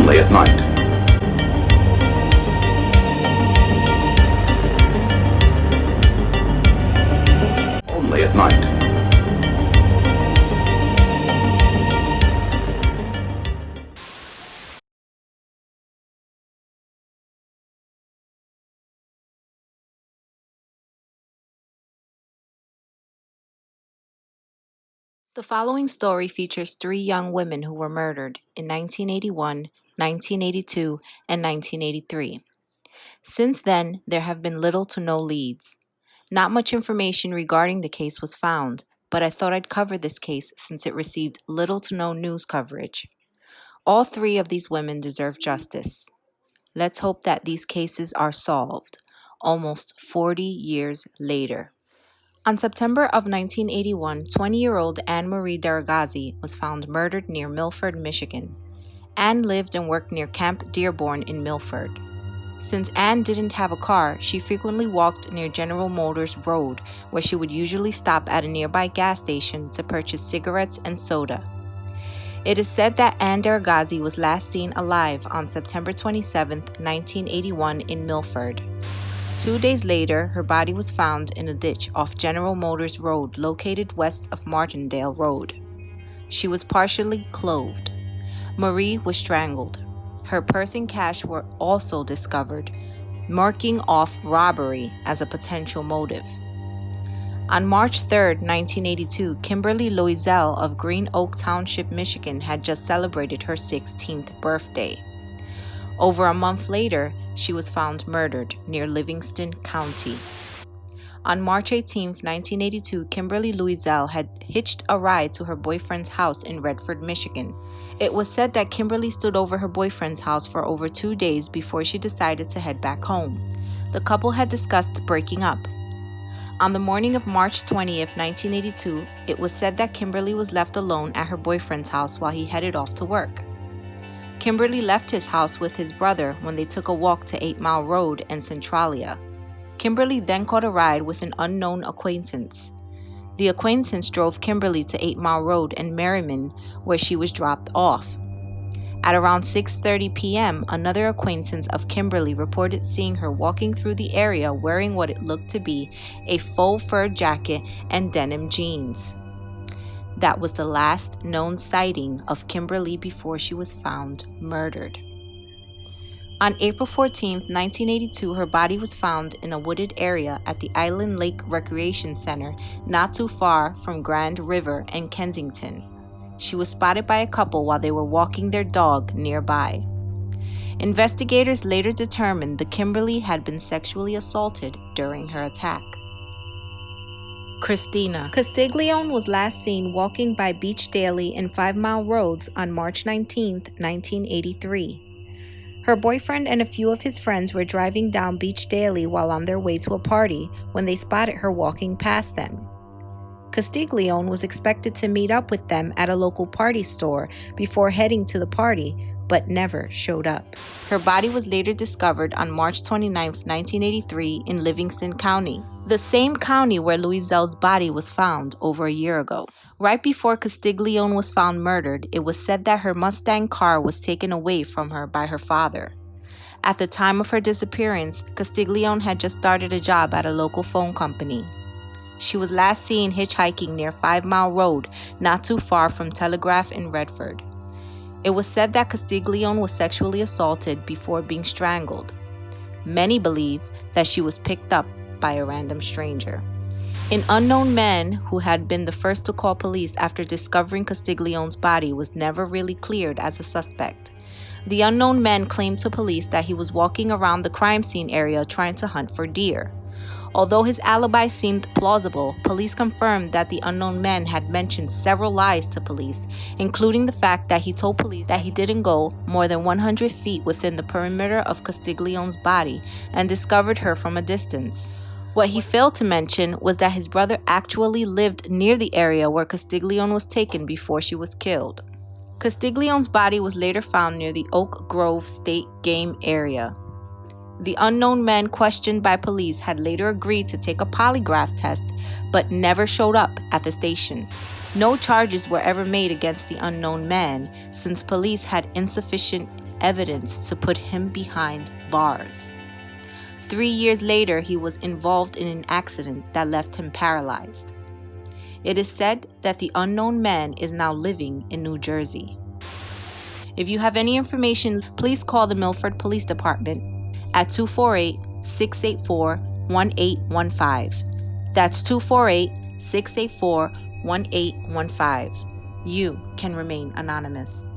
Only at night. Only at night. The following story features three young women who were murdered in 1981, 1982, and 1983. Since then, there have been little to no leads. Not much information regarding the case was found, but I thought I'd cover this case since it received little to no news coverage. All three of these women deserve justice. Let's hope that these cases are solved, almost 40 years later. On September of 1981, 20-year-old Anne Marie Daragazi was found murdered near Milford, Michigan. Anne lived and worked near Camp Dearborn in Milford. Since Anne didn't have a car, she frequently walked near General Motors Road, where she would usually stop at a nearby gas station to purchase cigarettes and soda. It is said that Anne Daragazi was last seen alive on September 27, 1981 in Milford. 2 days later, her body was found in a ditch off General Motors Road located west of Martindale Road. She was partially clothed. Marie was strangled. Her purse and cash were also discovered, marking off robbery as a potential motive. On March 3, 1982, Kimberly Loisel of Green Oak Township, Michigan had just celebrated her 16th birthday. Over a month later, she was found murdered near Livingston County. On March 18, 1982, Kimberly Loisel had hitched a ride to her boyfriend's house in Redford, Michigan. It was said that Kimberly stood over her boyfriend's house for over 2 days before she decided to head back home. The couple had discussed breaking up. On the morning of March 20, 1982, it was said that Kimberly was left alone at her boyfriend's house while he headed off to work. Kimberly left his house with his brother when they took a walk to 8 Mile Road in Centralia. Kimberly then caught a ride with an unknown acquaintance. The acquaintance drove Kimberly to 8 Mile Road in Merriman, where she was dropped off. At around 6:30 p.m., another acquaintance of Kimberly reported seeing her walking through the area wearing what it looked to be a faux fur jacket and denim jeans. That was the last known sighting of Kimberly before she was found murdered. On April 14, 1982, her body was found in a wooded area at the Island Lake Recreation Center, not too far from Grand River and Kensington. She was spotted by a couple while they were walking their dog nearby. Investigators later determined that Kimberly had been sexually assaulted during her attack. Christina Castiglione was last seen walking by Beach Daily and 5 Mile Roads on March 19, 1983. Her boyfriend and a few of his friends were driving down Beach Daily while on their way to a party when they spotted her walking past them. Castiglione was expected to meet up with them at a local party store before heading to the party, but never showed up. Her body was later discovered on March 29, 1983 in Livingston County, the same county where Loisel's body was found over a year ago. Right before Castiglione was found murdered, it was said that her Mustang car was taken away from her by her father. At the time of her disappearance, Castiglione had just started a job at a local phone company. She was last seen hitchhiking near 5 Mile Road, not too far from Telegraph in Redford. It was said that Castiglione was sexually assaulted before being strangled. Many believe that she was picked up by a random stranger. An unknown man who had been the first to call police after discovering Castiglione's body was never really cleared as a suspect. The unknown man claimed to police that he was walking around the crime scene area trying to hunt for deer. Although his alibi seemed plausible, police confirmed that the unknown man had mentioned several lies to police, including the fact that he told police that he didn't go more than 100 feet within the perimeter of Castiglione's body and discovered her from a distance. What he failed to mention was that his brother actually lived near the area where Castiglione was taken before she was killed. Castiglione's body was later found near the Oak Grove State Game area. The unknown man questioned by police had later agreed to take a polygraph test, but never showed up at the station. No charges were ever made against the unknown man, since police had insufficient evidence to put him behind bars. 3 years later, he was involved in an accident that left him paralyzed. It is said that the unknown man is now living in New Jersey. If you have any information, please call the Milford Police Department at 248-684-1815. That's 248-684-1815. You can remain anonymous.